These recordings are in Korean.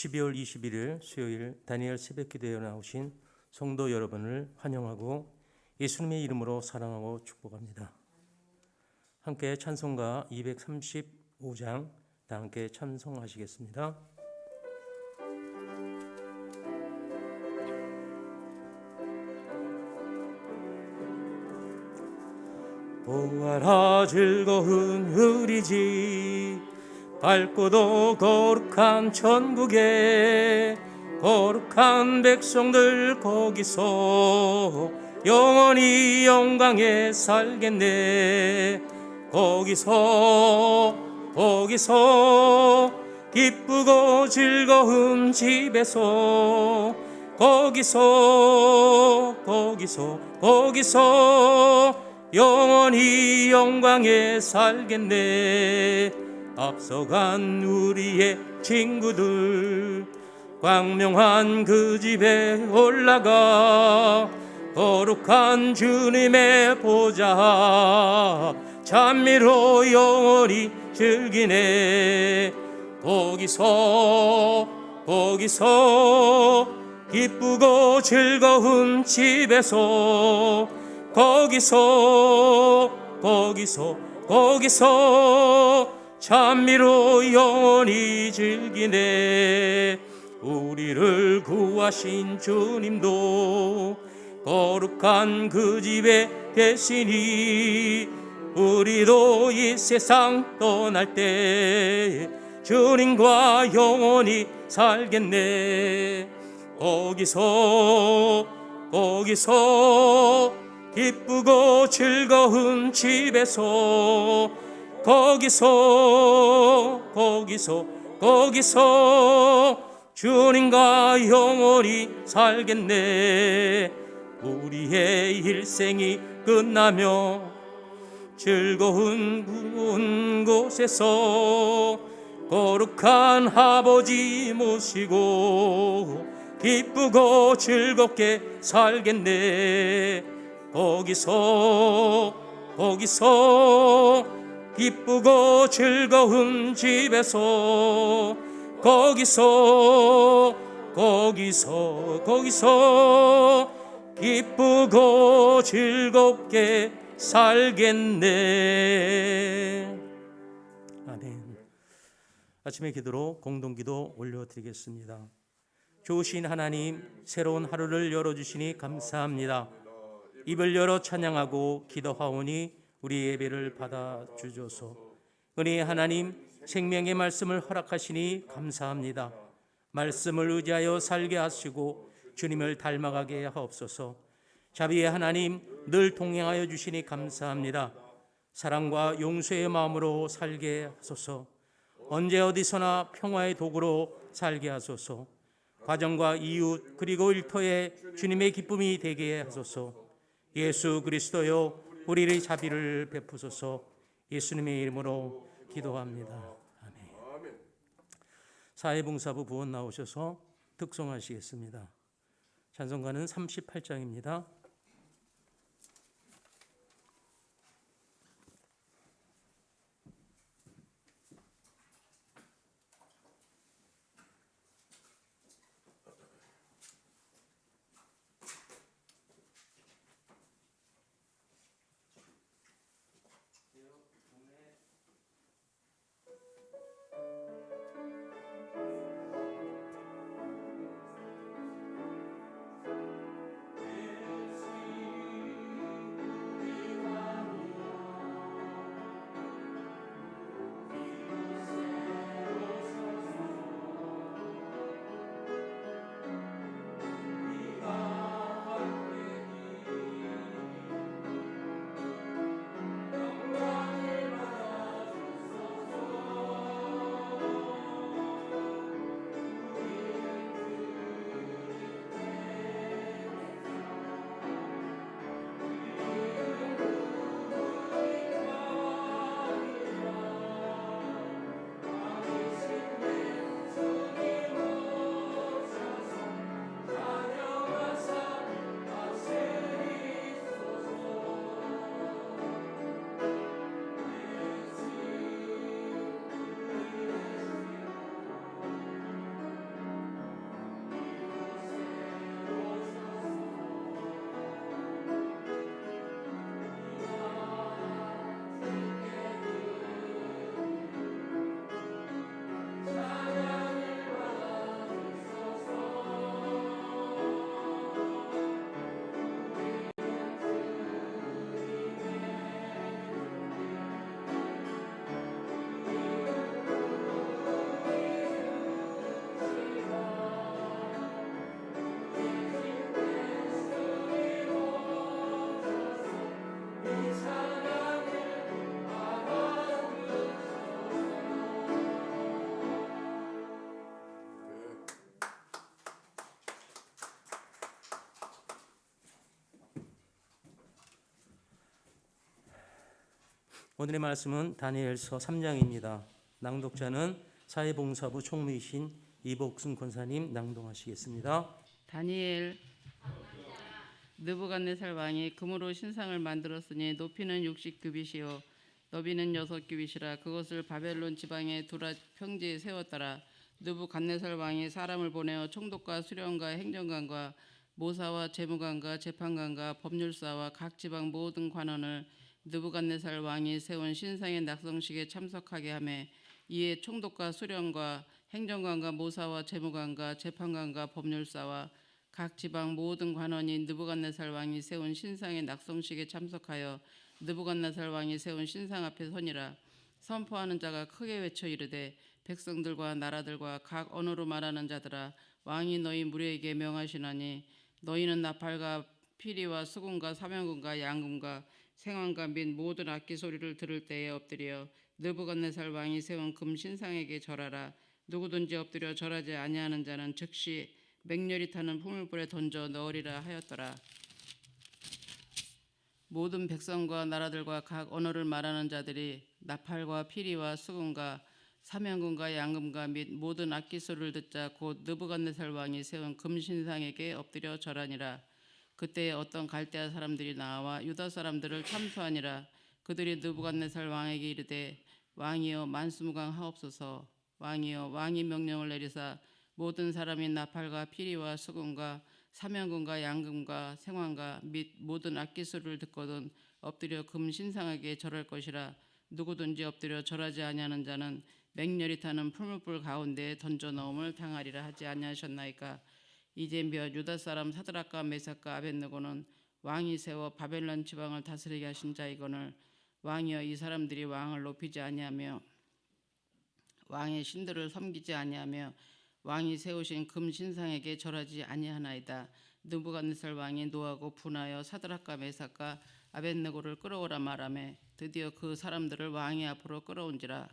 12월 21일 수요일 다니엘 새벽기도에 나오신 성도 여러분을 환영하고 예수님의 이름으로 사랑하고 축복합니다. 함께 찬송가 235장 다 함께 찬송하시겠습니다. 보아라 즐거운 우리 집 밝고도 거룩한 천국에 거룩한 백성들 거기서 영원히 영광에 살겠네. 거기서 기쁘고 즐거운 집에서 거기서 영원히 영광에 살겠네. 앞서간 우리의 친구들 광명한 그 집에 올라가 거룩한 주님의 보좌 찬미로 영원히 즐기네. 거기서 기쁘고 즐거운 집에서 거기서 찬미로 영원히 즐기네. 우리를 구하신 주님도 거룩한 그 집에 계시니 우리도 이 세상 떠날 때 주님과 영원히 살겠네. 거기서 기쁘고 즐거운 집에서 거기서 주님과 영원히 살겠네. 우리의 일생이 끝나며 즐거운 곳에서 거룩한 아버지 모시고 기쁘고 즐겁게 살겠네. 거기서 기쁘고 즐거운 집에서 거기서 기쁘고 즐겁게 살겠네. 아멘. 아침의 기도로 공동기도 올려드리겠습니다. 좋으신 하나님, 새로운 하루를 열어주시니 감사합니다. 입을 열어 찬양하고 기도하오니 우리 예배를 받아주소서. 은혜의 하나님, 생명의 말씀을 허락하시니 감사합니다. 말씀을 의지하여 살게 하시고 주님을 닮아가게 하옵소서. 자비의 하나님, 늘 동행하여 주시니 감사합니다. 사랑과 용서의 마음으로 살게 하소서. 언제 어디서나 평화의 도구로 살게 하소서. 가정과 이웃 그리고 일터에 주님의 기쁨이 되게 하소서. 예수 그리스도여, 우리의 자비를 베푸소서. 예수님의 이름으로 기도합니다. 아멘. 사회봉사부 부원 나오셔서 특송하시겠습니다. 찬송가는 38장입니다. 오늘의 말씀은 다니엘서 3장입니다. 낭독자는 사회봉사부 총무이신 이복순 권사님 낭독하시겠습니다. 다니엘. 느부갓네살 왕이 금으로 신상을 만들었으니 높이는 60규빗이요 너비는 6규빗이라 그것을 바벨론 지방의 두라 평지에 세웠더라. 느부갓네살 왕이 사람을 보내어 총독과 수령과 행정관과 모사와 재무관과 재판관과 법률사와 각 지방 모든 관원을 느부갓네살 왕이 세운 신상의 낙성식에 참석하게 하며 이에 총독과 수령과 행정관과 모사와 재무관과 재판관과 법률사와 각 지방 모든 관원이 느부갓네살 왕이 세운 신상의 낙성식에 참석하여 느부갓네살 왕이 세운 신상 앞에 서니라. 선포하는 자가 크게 외쳐 이르되 백성들과 나라들과 각 언어로 말하는 자들아 왕이 너희 무리에게 명하시나니 너희는 나팔과 피리와 수금과 사명금과 양금과 생황과 및 모든 악기 소리를 들을 때에 엎드려 느부갓네살 왕이 세운 금 신상에게 절하라. 누구든지 엎드려 절하지 아니하는 자는 즉시 맹렬히 타는 풍물불에 던져 넣으리라 하였더라. 모든 백성과 나라들과 각 언어를 말하는 자들이 나팔과 피리와 수금과 사명금과 양금과 및 모든 악기 소리를 듣자 곧 느부갓네살 왕이 세운 금신상에게 엎드려 절하니라. 그때에 어떤 갈대아 사람들이 나와 유다 사람들을 참수하니라. 그들이 느부갓네살 왕에게 이르되 왕이여 만수무강하옵소서. 왕이여 왕이 명령을 내리사 모든 사람이 나팔과 피리와 수금과 사명금과 양금과 생황과 및 모든 악기 소리를 듣거든 엎드려 금 신상에게 절할 것이라. 누구든지 엎드려 절하지 아니하는 자는 맹렬히 타는 풀무불 가운데에 던져 넣음을 당하리라 하지 아니하셨나이까. 이제 몇 유다 사람 사드락과 메삭과 아벳느고는 왕이 세워 바벨론 지방을 다스리게 하신 자이거늘 왕이여 이 사람들이 왕을 높이지 아니하며 왕의 신들을 섬기지 아니하며 왕이 세우신 금 신상에게 절하지 아니하나이다. 느부갓네살 왕이 노하고 분하여 사드락과 메삭과 아벳느고를 끌어오라 말하며 드디어 그 사람들을 왕의 앞으로 끌어온지라.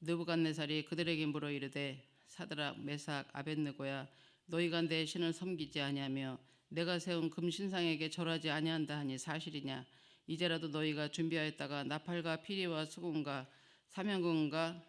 느부갓네살이 그들에게 물어 이르되 사드락 메삭 아벳느고야 너희가 내 신을 섬기지 아니하며 내가 세운 금 신상에게 절하지 아니한다 하니 사실이냐. 이제라도 너희가 준비하였다가 나팔과 피리와 수금과 사명금과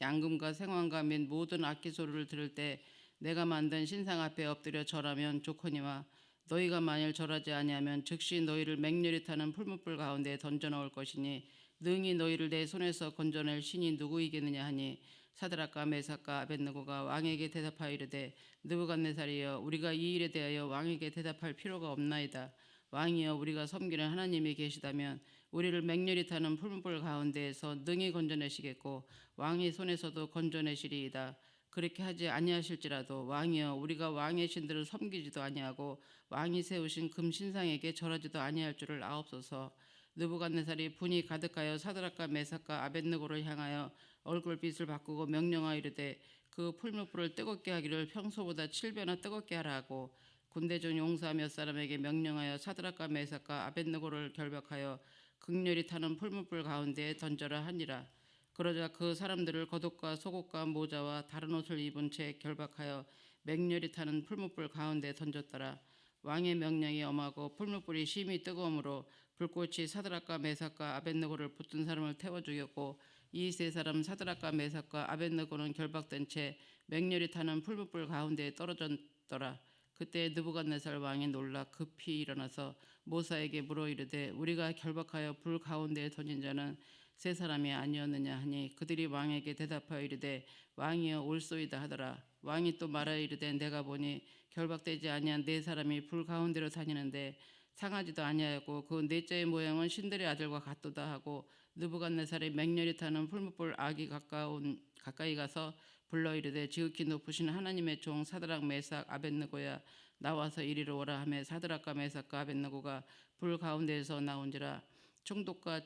양금과 생황과 및 모든 악기 소리를 들을 때 내가 만든 신상 앞에 엎드려 절하면 좋거니와 너희가 만일 절하지 아니하면 즉시 너희를 맹렬히 타는 풀무불 가운데 던져 넣을 것이니 능히 너희를 내 손에서 건져낼 신이 누구이겠느냐 하니 사드락과 메삭과 아벳느고가 왕에게 대답하여 이르되 느부갓네살이여 우리가 이 일에 대하여 왕에게 대답할 필요가 없나이다. 왕이여 우리가 섬기는 하나님이 계시다면 우리를 맹렬히 타는 풀무불 가운데에서 능히 건져내시겠고 왕의 손에서도 건져내시리이다. 그렇게 하지 아니하실지라도 왕이여 우리가 왕의 신들을 섬기지도 아니하고 왕이 세우신 금 신상에게 절하지도 아니할 줄을 아옵소서. 느부갓네살이 분이 가득하여 사드락과 메삭과 아벳느고를 향하여 얼굴빛을 바꾸고 명령하여 이르되 그 풀무불을 뜨겁게 하기를 평소보다 7배나 뜨겁게 하라 하고 군대 중 용사 몇 사람에게 명령하여 사드락과 메삭과 아벳느고를 결박하여 극렬히 타는 풀무불 가운데에 던져라 하니라. 그러자 그 사람들을 겉옷과 속옷과 모자와 다른 옷을 입은 채 결박하여 맹렬히 타는 풀무불 가운데에 던졌더라. 왕의 명령이 엄하고 풀무불이 심히 뜨거움으로 불꽃이 사드락과 메삭과 아벳느고를 붙든 사람을 태워 죽였고 이 세 사람 사드락과 메삭과 아벳느고는 결박된 채 맹렬히 타는 풀무불 가운데에 떨어졌더라. 그때 느부갓네살 왕이 놀라 급히 일어나서 모사에게 물어 이르되 우리가 결박하여 불 가운데에 던진 자는 세 사람이 아니었느냐 하니 그들이 왕에게 대답하여 이르되 왕이여 올소이다 하더라. 왕이 또 말하여 이르되 내가 보니 결박되지 아니한 네 사람이 불 가운데로 다니는데 상하지도 아니하였고 그 넷째의 모양은 신들의 아들과 같도다 하고 느부갓네살이 맹렬히 타는 풀무불 악이 가까이 가서 불러 이르되 지극히 높으신 하나님의 종 사드락 메삭 아벳느고야 나와서 이리로 오라 하며 사드락과 메삭과 아벳느고가 불 가운데에서 나온지라. 총독과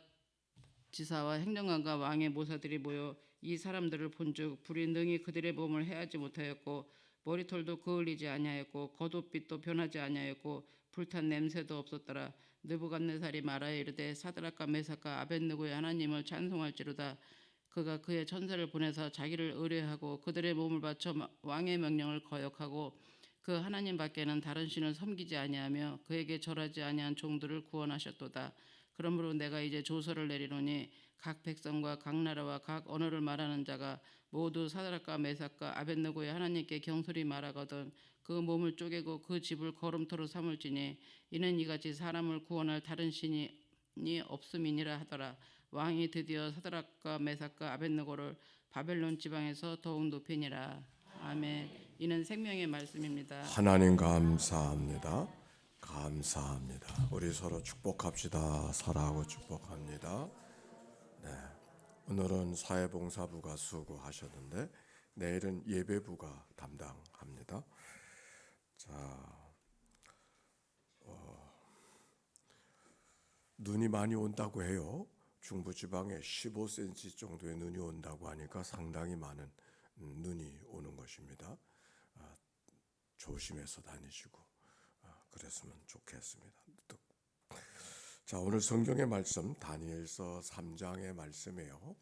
지사와 행정관과 왕의 모사들이 모여 이 사람들을 본즉 불이 능히 그들의 몸을 해하지 못하였고 머리털도 그을리지 아니하였고 겉옷빛도 변하지 아니하였고 불탄 냄새도 없었더라. 느부갓네살이 말하여 이르되 사드락과 메삭과 아벳느고의 하나님을 찬송할지로다. 그가 그의 천사를 보내서 자기를 의뢰하고 그들의 몸을 바쳐 왕의 명령을 거역하고 그 하나님 밖에는 다른 신을 섬기지 아니하며 그에게 절하지 아니한 종들을 구원하셨도다. 그러므로 내가 이제 조서를 내리노니 각 백성과 각 나라와 각 언어를 말하는 자가 모두 사드락과 메삭과 아벳느고의 하나님께 경솔히 말하거든 그 몸을 쪼개고 그 집을 거름토로 삼을지니 이는 이같이 사람을 구원할 다른 신이 없음이니라 하더라. 왕이 드디어 사드락과 메삭과 아벳느고를 바벨론 지방에서 더욱 높이니라. 아멘. 이는 생명의 말씀입니다. 하나님 감사합니다. 감사합니다. 우리 서로 축복합시다. 사랑하고 축복합니다. 네, 오늘은 사회봉사부가 수고하셨는데 내일은 예배부가 담당합니다. 자, 눈이 많이 온다고 해요. 중부지방에 15cm 정도의 눈이 온다고 하니까 상당히 많은 눈이 오는 것입니다. 조심해서 다니시고 그랬으면 좋겠습니다. 자, 오늘 성경의 말씀 다니엘서 3장의 말씀이에요.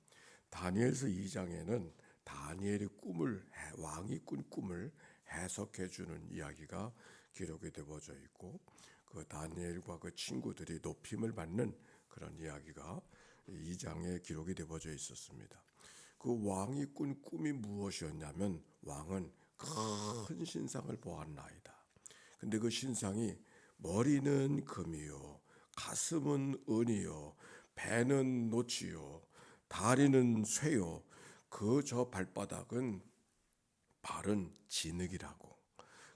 다니엘서 2장에는 다니엘이 왕이 꾼 꿈을 해석해 주는 이야기가 기록이 되어져 있고 그 다니엘과 그 친구들이 높임을 받는 그런 이야기가 2장에 기록이 되어져 있었습니다. 그 왕이 꾼 꿈이 무엇이었냐면 왕은 큰 신상을 보았나이다. 근데 그 신상이 머리는 금이요, 가슴은 은이요, 배는 노치요, 다리는 쇠요, 그 저 발바닥은 발은 진흙이라고.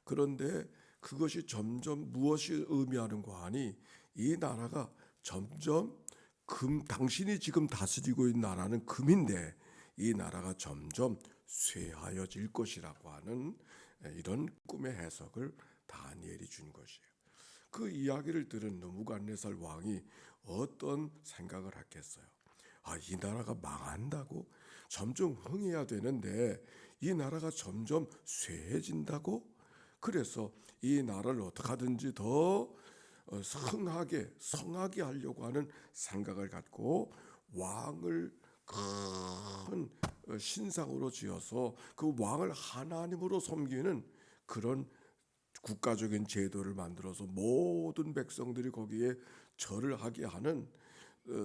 그런데 그것이 점점 무엇이 의미하는가 하니 이 나라가 점점 당신이 지금 다스리고 있는 나라는 금인데 이 나라가 점점 쇠하여질 것이라고 하는 이런 꿈의 해석을 다니엘이 준 것이에요. 그 이야기를 들은 느부갓네살 왕이 어떤 생각을 했겠어요? 이 나라가 망한다고? 점점 흥해야 되는데 이 나라가 점점 쇠해진다고? 그래서 이 나라를 어떻게 하든지 더 성하게 하려고 하는 생각을 갖고 왕을 큰 신상으로 지어서 그 왕을 하나님으로 섬기는 그런 국가적인 제도를 만들어서 모든 백성들이 거기에 절을 하게 하는,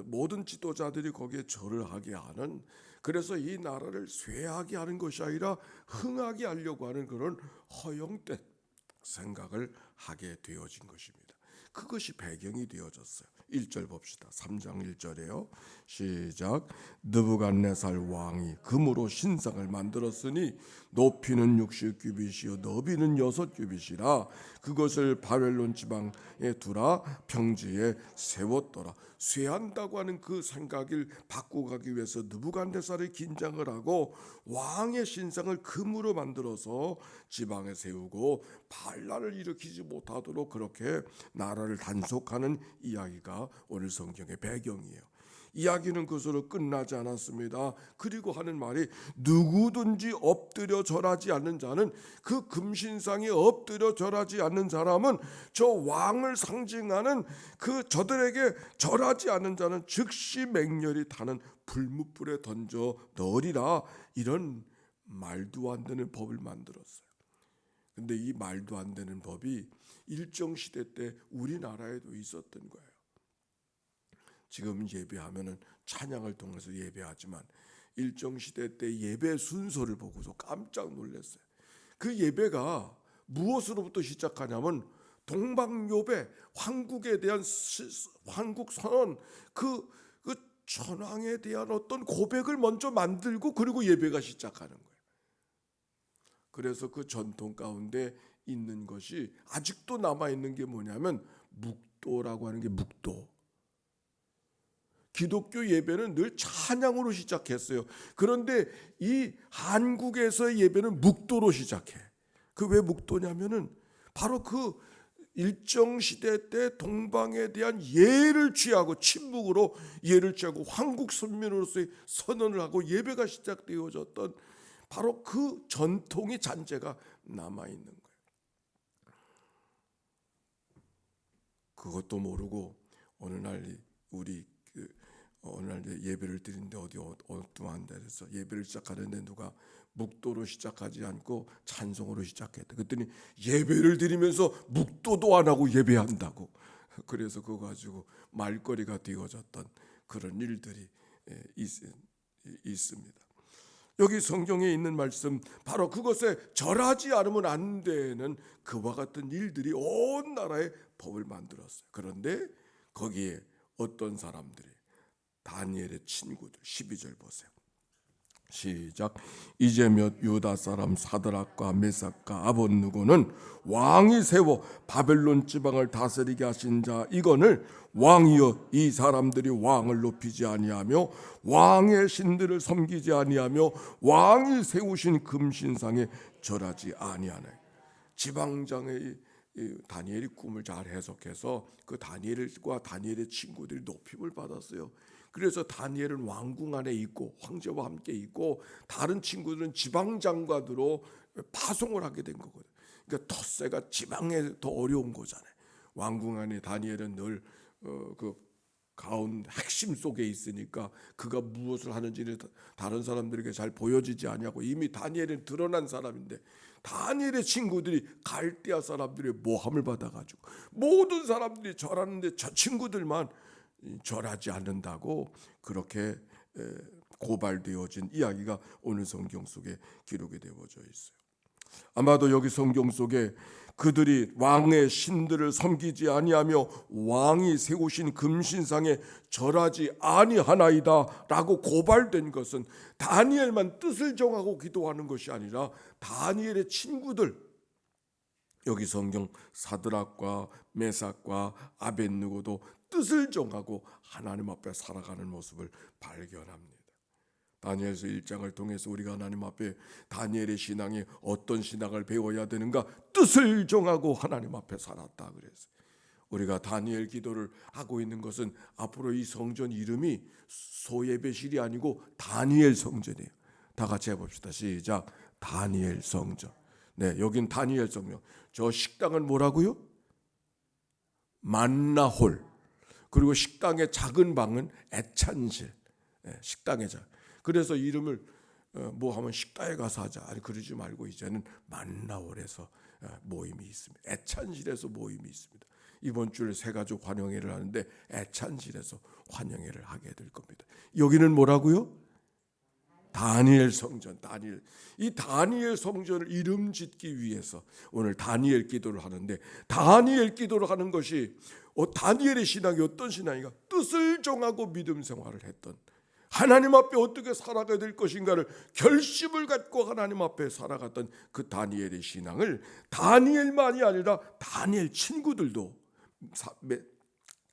모든 지도자들이 거기에 절을 하게 하는, 그래서 이 나라를 쇠하게 하는 것이 아니라 흥하게 하려고 하는 그런 허영된 생각을 하게 되어진 것입니다. 그것이 배경이 되어졌어요. 1절 봅시다. 3장 1절에요. 시작. 느부갓네살 왕이 금으로 신상을 만들었으니 높이는 60규빗이요 너비는 6규빗이라 그것을 바벨론 지방에 두라 평지에 세웠더라. 쇠한다고 하는 그 생각을 바꾸고 가기 위해서 느부갓네살이 긴장을 하고 왕의 신상을 금으로 만들어서 지방에 세우고 반란을 일으키지 못하도록 그렇게 나라를 단속하는 이야기가 오늘 성경의 배경이에요. 이야기는 그것으로 끝나지 않았습니다. 그리고 하는 말이 누구든지 엎드려 절하지 않는 자는, 그 금신상에 엎드려 절하지 않는 사람은 저 왕을 상징하는 그 저들에게 절하지 않는 자는 즉시 맹렬히 타는 불뭇불에 던져 넣으리라. 이런 말도 안 되는 법을 만들었어요. 근데 이 말도 안 되는 법이 일정 시대 때 우리나라에도 있었던 거예요. 지금 예배하면은 찬양을 통해서 예배하지만 일정 시대 때 예배 순서를 보고서 깜짝 놀랐어요. 그 예배가 무엇으로부터 시작하냐면 동방요배, 황국에 대한 황국 선언, 그 천황에 대한 어떤 고백을 먼저 만들고 그리고 예배가 시작하는 거예요. 그래서 그 전통 가운데 있는 것이 아직도 남아 있는 게 뭐냐면 묵도라고 하는 게 묵도. 기독교 예배는 늘 찬양으로 시작했어요. 그런데 이 한국에서의 예배는 묵도로 시작해. 그 왜 묵도냐면은 바로 그 일정 시대 때 동방에 대한 예를 취하고 침묵으로 예를 취하고 황국 선민으로서의 선언을 하고 예배가 시작되어졌던 바로 그 전통의 잔재가 남아 있는 거예요. 그것도 모르고 어느 날 예배를 드리는데 어디 엉뚱한데 그래서 예배를 시작하는데 누가 묵도로 시작하지 않고 찬송으로 시작했다. 그랬더니 예배를 드리면서 묵도도 안 하고 예배한다고. 그래서 그거 가지고 말거리가 되어졌던 그런 일들이 있습니다. 여기 성경에 있는 말씀, 바로 그것에 절하지 않으면 안 되는 그와 같은 일들이 온 나라에 법을 만들었어요. 그런데 거기에 어떤 사람들이, 다니엘의 친구들, 12절 보세요. 시작. 이제 몇 유다 사람 사드락과 메삭과 아벳느고는 왕이 세워 바벨론 지방을 다스리게 하신 자 이건을 왕이여, 이 사람들이 왕을 높이지 아니하며 왕의 신들을 섬기지 아니하며 왕이 세우신 금신상에 절하지 아니하네. 지방장의 다니엘이 꿈을 잘 해석해서 그 다니엘과 다니엘의 친구들이 높임을 받았어요. 그래서 다니엘은 왕궁 안에 있고 황제와 함께 있고 다른 친구들은 지방장관으로 파송을 하게 된 거거든요. 그러니까 텃세가 지방에 더 어려운 거잖아요. 왕궁 안에 다니엘은 늘 그 가운 핵심 속에 있으니까 그가 무엇을 하는지를 다른 사람들에게 잘 보여지지 아니하고, 이미 다니엘은 드러난 사람인데 다니엘의 친구들이 갈대아 사람들의 모함을 받아가지고 모든 사람들이 절하는데 저 친구들만 절하지 않는다고 그렇게 고발되어진 이야기가 오늘 성경 속에 기록이 되어져 있어요. 아마도 여기 성경 속에 그들이 왕의 신들을 섬기지 아니하며 왕이 세우신 금신상에 절하지 아니하나이다 라고 고발된 것은 다니엘만 뜻을 정하고 기도하는 것이 아니라 다니엘의 친구들, 여기 성경 사드락과 메삭과 아벳느고도 뜻을 정하고 하나님 앞에 살아가는 모습을 발견합니다. 다니엘서 1장을 통해서 우리가 하나님 앞에 다니엘의 신앙이 어떤 신앙을 배워야 되는가, 뜻을 정하고 하나님 앞에 살았다 그랬어요. 우리가 다니엘 기도를 하고 있는 것은 앞으로 이 성전 이름이 소예배실이 아니고 다니엘 성전이에요. 다 같이 해봅시다. 시작. 다니엘 성전. 네, 여긴 다니엘 성전. 저 식당은 뭐라고요? 만나홀. 그리고 식당의 작은 방은 애찬실. 네, 식당의 작. 그래서 이름을 뭐 하면 식당에 가서 하자, 아니 그러지 말고 이제는 만나홀에서 모임이 있습니다. 애찬실에서 모임이 있습니다. 이번 주에 새가족 환영회를 하는데 애찬실에서 환영회를 하게 될 겁니다. 여기는 뭐라고요? 다니엘 성전. 다니엘. 이 다니엘 성전을 이름 짓기 위해서 오늘 다니엘 기도를 하는데, 다니엘 기도를 하는 것이 다니엘의 신앙이 어떤 신앙인가? 뜻을 정하고 믿음 생활을 했던, 하나님 앞에 어떻게 살아가야 될 것인가를 결심을 갖고 하나님 앞에 살아갔던 그 다니엘의 신앙을 다니엘만이 아니라 다니엘 친구들도,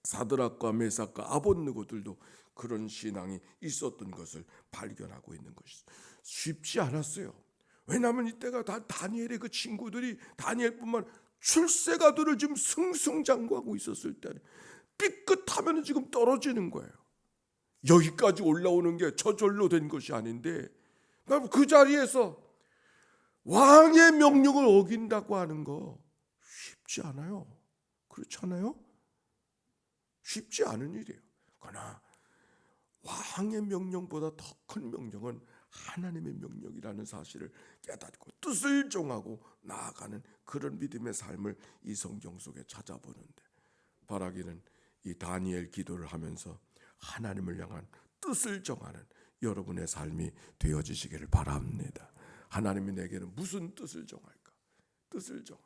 사드락과 메삭과 아벳느고들도 그런 신앙이 있었던 것을 발견하고 있는 것이죠. 쉽지 않았어요. 왜냐하면 이때가 다 다니엘의 그 친구들이, 다니엘뿐만 출세가들을 지금 승승장구하고 있었을 때는 삐끗하면 지금 떨어지는 거예요. 여기까지 올라오는 게 저절로 된 것이 아닌데, 그 자리에서 왕의 명령을 어긴다고 하는 거 쉽지 않아요. 그렇지 않아요? 쉽지 않은 일이에요. 그러나 왕의 명령보다 더 큰 명령은 하나님의 명령이라는 사실을 깨닫고 뜻을 정하고 나아가는 그런 믿음의 삶을 이 성경 속에 찾아보는데, 바라기는 이 다니엘 기도를 하면서 하나님을 향한 뜻을 정하는 여러분의 삶이 되어지시기를 바랍니다. 하나님이 내게는 무슨 뜻을 정할까? 뜻을 정할.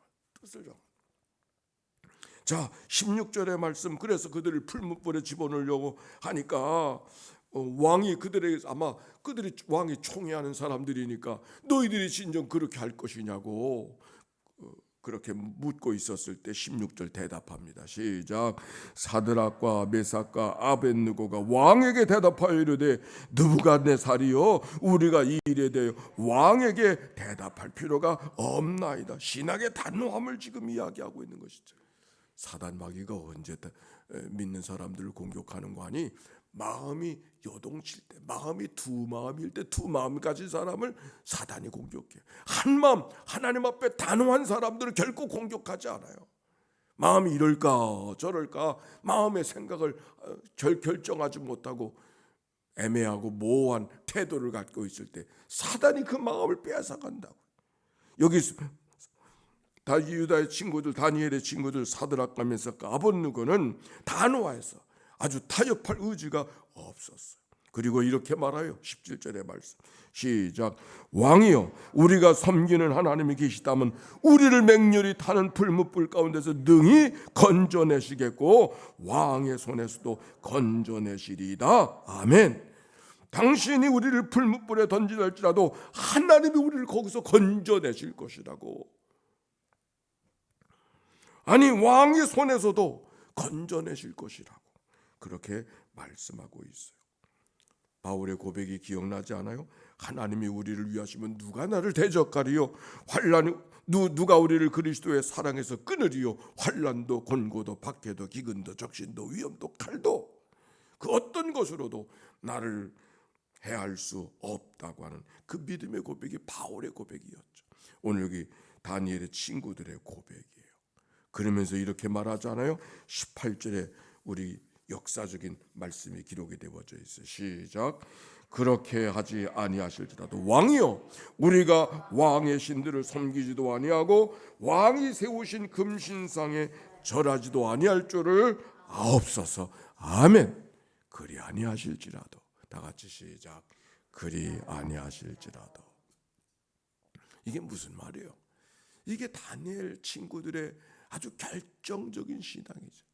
자, 16절의 말씀. 그래서 그들을 풀무불에 집어넣으려고 하니까 왕이 그들에게, 아마 그들이 왕이 총애하는 사람들이니까 너희들이 진정 그렇게 할 것이냐고 그렇게 묻고 있었을 때 16절 대답합니다. 시작. 사드락과 메삭과 아벳느고가 왕에게 대답하여 이르되 느부갓네살이여, 우리가 이 일에 대해 왕에게 대답할 필요가 없나이다. 신학의 단호함을 지금 이야기하고 있는 것이죠. 사단 마귀가 언제 믿는 사람들을 공격하는 거 아니? 마음이 요동칠 때, 마음이 두 마음일 때, 두 마음 가진 사람을 사단이 공격해요. 한 마음, 하나님 앞에 단호한 사람들을 결코 공격하지 않아요. 마음이 이럴까 저럴까 마음의 생각을 결정하지 못하고 애매하고 모호한 태도를 갖고 있을 때 사단이 그 마음을 빼앗아간다고. 여기 유다의 친구들, 다니엘의 친구들 사드락과 메삭과 아벳느고는 단호해서 아주 타협할 의지가 없었어요. 그리고 이렇게 말해요. 17절의 말씀 시작. 왕이여, 우리가 섬기는 하나님이 계시다면 우리를 맹렬히 타는 풀무불 가운데서 능히 건져내시겠고 왕의 손에서도 건져내시리이다. 아멘. 당신이 우리를 풀무불에 던지할지라도 하나님이 우리를 거기서 건져내실 것이라고. 아니, 왕의 손에서도 건져내실 것이라고 그렇게 말씀하고 있어요. 바울의 고백이 기억나지 않아요? 하나님이 우리를 위하시면 누가 나를 대적하리요? 누가 우리를 그리스도의 사랑에서 끊으리요? 환난도 곤고도 박해도 기근도 적신도 위험도 칼도 그 어떤 것으로도 나를 해할 수 없다고 하는 그 믿음의 고백이 바울의 고백이었죠. 오늘 여기 다니엘의 친구들의 고백이에요. 그러면서 이렇게 말하잖아요. 18절에 우리 역사적인 말씀이 기록이 되어져 있어요. 시작. 그렇게 하지 아니하실지라도 왕이여, 우리가 왕의 신들을 섬기지도 아니하고 왕이 세우신 금신상에 절하지도 아니할 줄을 아옵소서. 아멘. 그리 아니하실지라도. 다 같이 시작. 그리 아니하실지라도. 이게 무슨 말이에요? 이게 다니엘 친구들의 아주 결정적인 신앙이죠.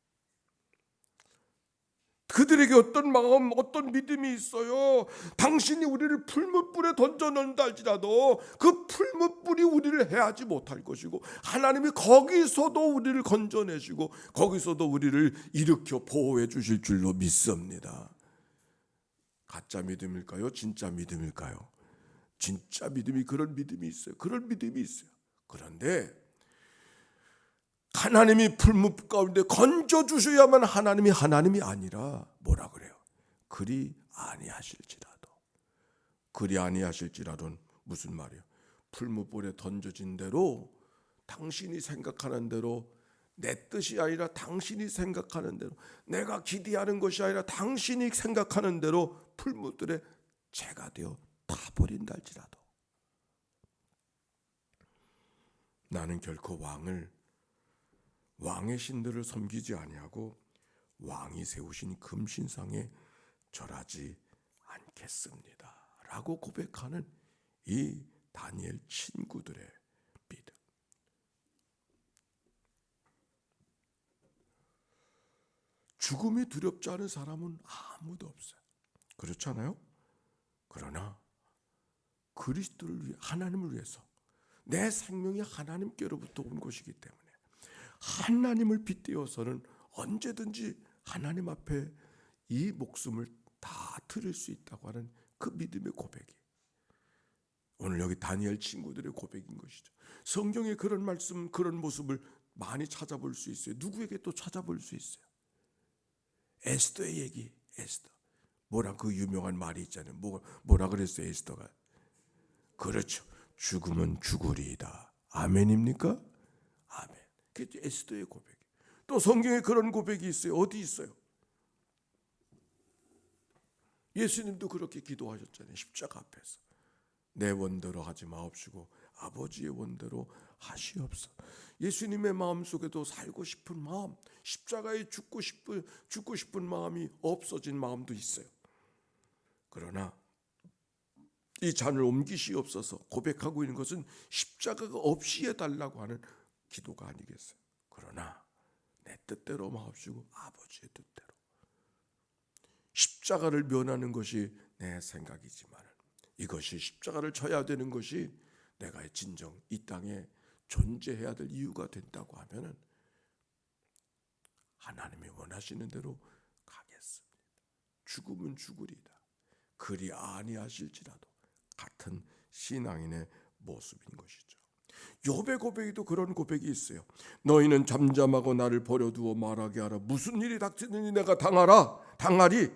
그들에게 어떤 마음, 어떤 믿음이 있어요. 당신이 우리를 풀무불에 던져놓는다 할지라도 그 풀무불이 우리를 해하지 못할 것이고 하나님이 거기서도 우리를 건져내시고 거기서도 우리를 일으켜 보호해 주실 줄로 믿습니다. 가짜 믿음일까요? 진짜 믿음일까요? 진짜 믿음이, 그런 믿음이 있어요. 그런 믿음이 있어요. 그런데 하나님이 풀무불 가운데 건져주셔야만 하나님이 아니라 뭐라 그래요? 그리 아니하실지라도. 그리 아니하실지라도는 무슨 말이에요? 풀무불에 던져진 대로 당신이 생각하는 대로, 내 뜻이 아니라 당신이 생각하는 대로, 내가 기대하는 것이 아니라 당신이 생각하는 대로 풀무불에 재가 되어 타버린다 할지라도 나는 결코 왕의 신들을 섬기지 아니하고 왕이 세우신 금신상에 절하지 않겠습니다 라고 고백하는 이 다니엘 친구들의 믿음. 죽음이 두렵지 않은 사람은 아무도 없어요. 그렇잖아요? 그러나 그리스도를 위해, 하나님을 위해서, 내 생명이 하나님께로부터 온 것이기 때문에 하나님을 빗대어서는 언제든지 하나님 앞에 이 목숨을 다 드릴 수 있다고 하는 그 믿음의 고백이 오늘 여기 다니엘 친구들의 고백인 것이죠. 성경에 그런 말씀, 그런 모습을 많이 찾아볼 수 있어요. 누구에게 또 찾아볼 수 있어요? 에스더의 얘기. 에스더 뭐라, 그 유명한 말이 있잖아요. 뭐라 그랬어요 에스더가? 그렇죠. 죽으면 죽으리이다. 아멘입니까? 아멘. 그게 에스더의 고백. 또 성경에 그런 고백이 있어요. 어디 있어요? 예수님도 그렇게 기도하셨잖아요. 십자가 앞에서. 내 원대로 하지 마옵시고 아버지의 원대로 하시옵소서. 예수님의 마음속에도 살고 싶은 마음, 십자가에 죽고 싶은 마음이 없어진 마음도 있어요. 그러나 이 잔을 옮기시옵소서 고백하고 있는 것은 십자가가 없이 해달라고 하는 기도가 아니겠어요. 그러나 내 뜻대로 마옵시고 아버지의 뜻대로. 십자가를 면하는 것이 내 생각이지만 이것이 십자가를 져야 되는 것이 내가 진정 이 땅에 존재해야 될 이유가 된다고 하면은 하나님이 원하시는 대로 가겠습니다. 죽으면 죽으리다. 그리 아니하실지라도 같은 신앙인의 모습인 것이죠. 욥의 고백에도 그런 고백이 있어요. 너희는 잠잠하고 나를 버려두어 말하게 하라. 무슨 일이 닥치느니 내가 당하리.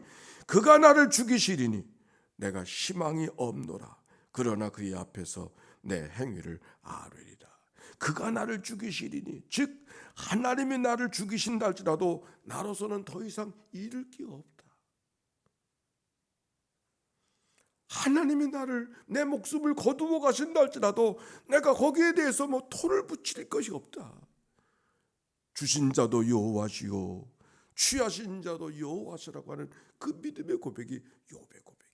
그가 나를 죽이시리니 내가 희망이 없노라. 그러나 그의 앞에서 내 행위를 아뢰리라. 그가 나를 죽이시리니, 즉 하나님이 나를 죽이신다 할지라도 나로서는 더 이상 잃을 게 없다. 하나님이 내 목숨을 거두어 가신다 할지라도 내가 거기에 대해서 뭐 토를 붙일 것이 없다. 주신 자도 여호와시요 취하신 자도 여호와시라고 하는 그 믿음의 고백이 욥의 고백이.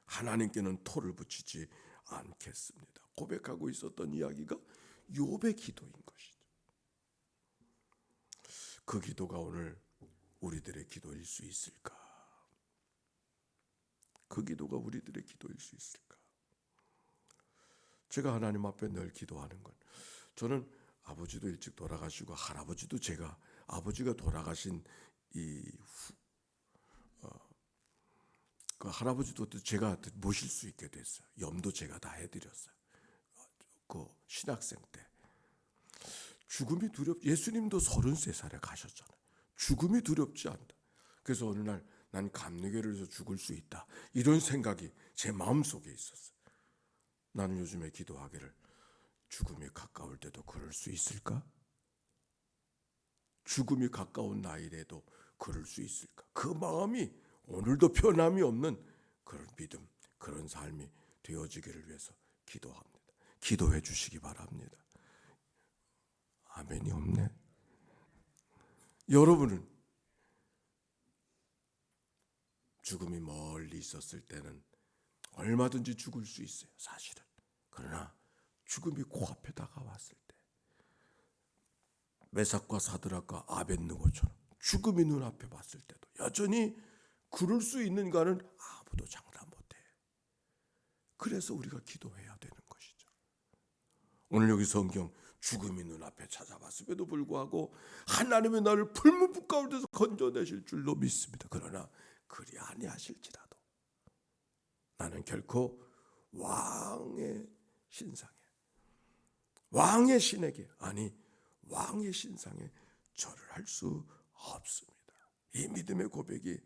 하나님께는 토를 붙이지 않겠습니다. 고백하고 있었던 이야기가 욥의 기도인 것이죠. 그 기도가 오늘 우리들의 기도일 수 있을까? 그 기도가 우리들의 기도일 수 있을까? 제가 하나님 앞에 늘 기도하는 건, 저는 아버지도 일찍 돌아가시고 할아버지도 제가 아버지가 돌아가신 그 할아버지도 제가 모실 수 있게 됐어요. 염도 제가 다 해드렸어요. 그 신학생 때 죽음이 예수님도 33살에 가셨잖아요. 죽음이 두렵지 않다. 그래서 어느 날 난 감리교를 해서 죽을 수 있다, 이런 생각이 제 마음속에 있었어요. 나는 요즘에 기도하기를, 죽음이 가까울 때도 그럴 수 있을까? 죽음이 가까운 나이에도 그럴 수 있을까? 그 마음이 오늘도 변함이 없는 그런 믿음, 그런 삶이 되어지기를 위해서 기도합니다. 기도해 주시기 바랍니다. 아멘이 없네. 여러분은 죽음이 멀리 있었을 때는 얼마든지 죽을 수 있어요, 사실은. 그러나 죽음이 코앞에 다가왔을 때, 메삭과 사드락과 아벳느고처럼 죽음이 눈앞에 봤을 때도 여전히 그럴 수 있는가는 아무도 장담 못해. 그래서 우리가 기도해야 되는 것이죠. 오늘 여기 성경, 죽음이 눈앞에 찾아왔음에도 불구하고 하나님의 나를 풀무불 가운데서 건져내실 줄로 믿습니다. 그러나 그리 아니하실지라도 나는 결코 왕의 신상에, 왕의 신에게, 아니 왕의 신상에 절을 할 수 없습니다. 이 믿음의 고백이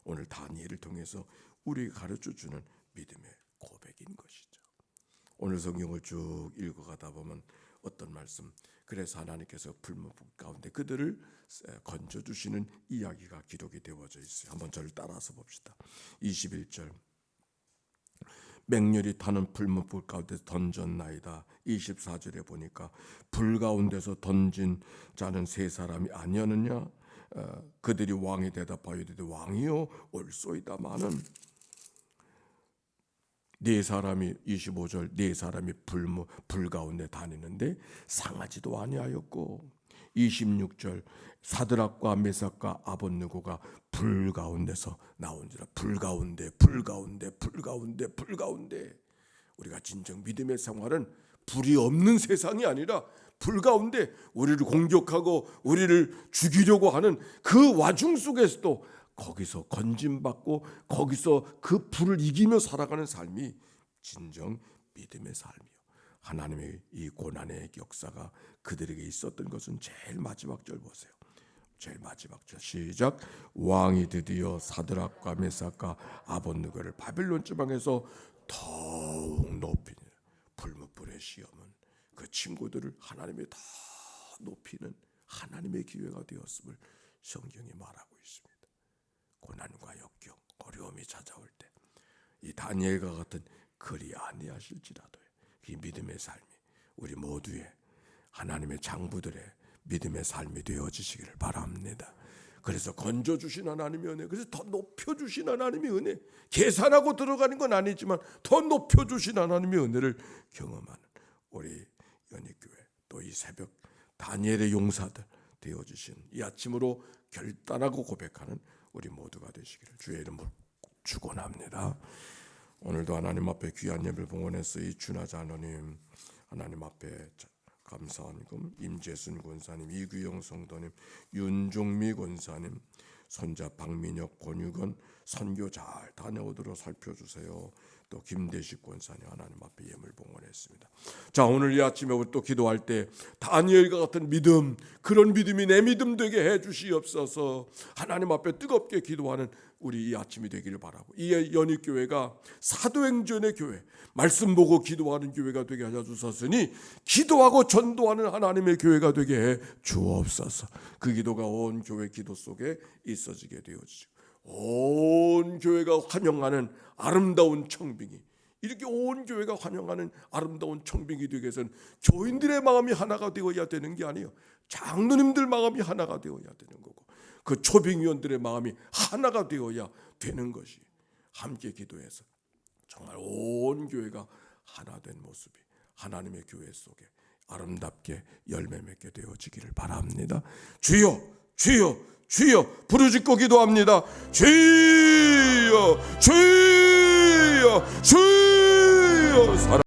오늘 다니엘을 통해서 우리에게 가르쳐주는 믿음의 고백인 것이죠. 오늘 성경을 쭉 읽어가다 보면 어떤 말씀, 그래서 하나님께서 풀무불 가운데 그들을 건져주시는 이야기가 기록이 되어져 있어요. 한번 저를 따라서 봅시다. 21절, 맹렬히 타는 풀무불 가운데서 던졌나이다. 24절에 보니까 불 가운데서 던진 자는 세 사람이 아니었느냐? 그들이 왕이 대답하여 이르되 왕이요 옳소이다마는 네 사람이, 25절, 네 사람이 불 가운데 다니는데 상하지도 아니하였고, 26절, 사드락과 메삭과 아벳느고가 불 가운데서 나온지라. 불 가운데, 불 가운데, 불 가운데, 불 가운데. 우리가 진정 믿음의 생활은 불이 없는 세상이 아니라 불 가운데 우리를 공격하고 우리를 죽이려고 하는 그 와중 속에서도 거기서 건짐받고 거기서 그 불을 이기며 살아가는 삶이 진정 믿음의 삶이요. 하나님의 이 고난의 역사가 그들에게 있었던 것은 제일 마지막 절 보세요. 제일 마지막 절 시작. 왕이 드디어 사드락과 메삭과 아벳느고를 바빌론 지방에서 더욱 높이는, 풀무불의 시험은 그 친구들을 하나님이 더 높이는 하나님의 기회가 되었음을 성경이 말하고 있습니다. 고난과 역경, 어려움이 찾아올 때 이 다니엘과 같은 그리 아니하실지라도 이 믿음의 삶이 우리 모두의, 하나님의 장부들의 믿음의 삶이 되어지시기를 바랍니다. 그래서 건져주신 하나님의 은혜, 그래서 더 높여주신 하나님의 은혜, 계산하고 들어가는 건 아니지만 더 높여주신 하나님의 은혜를 경험하는 우리 연희교회, 또 이 새벽 다니엘의 용사들 되어주신 이 아침으로 결단하고 고백하는 우리 모두가 되시기를 주의 이름으로 축원합니다. 오늘도 하나님 앞에 귀한 예배를 봉헌해서 이 준하자노님, 하나님 앞에 감사한 금 임재순 권사님, 이규영 성도님, 윤종미 권사님, 손자 박민혁 권유건 선교 잘 다녀오도록 살펴주세요. 또 김대식 권사님 하나님 앞에 예물 봉헌했습니다. 자, 오늘 이 아침에 우리 또 기도할 때 다니엘과 같은 믿음, 그런 믿음이 내 믿음 되게 해주시옵소서. 하나님 앞에 뜨겁게 기도하는 우리 이 아침이 되기를 바라고, 이 연희교회가 사도행전의 교회, 말씀 보고 기도하는 교회가 되게 하여 주셨으니 기도하고 전도하는 하나님의 교회가 되게 해 주옵소서. 그 기도가 온 교회 기도 속에 있어지게 되어지고 온 교회가 환영하는 아름다운 청빙이, 이렇게 온 교회가 환영하는 아름다운 청빙이 되기 위해서는 교인들의 마음이 하나가 되어야 되는 게 아니에요. 장로님들 마음이 하나가 되어야 되는 거고, 그 초빙위원들의 마음이 하나가 되어야 되는 것이, 함께 기도해서 정말 온 교회가 하나 된 모습이 하나님의 교회 속에 아름답게 열매 맺게 되어지기를 바랍니다. 주여, 주여, 주여 부르짖고 기도합니다. 주여, 주여, 주여.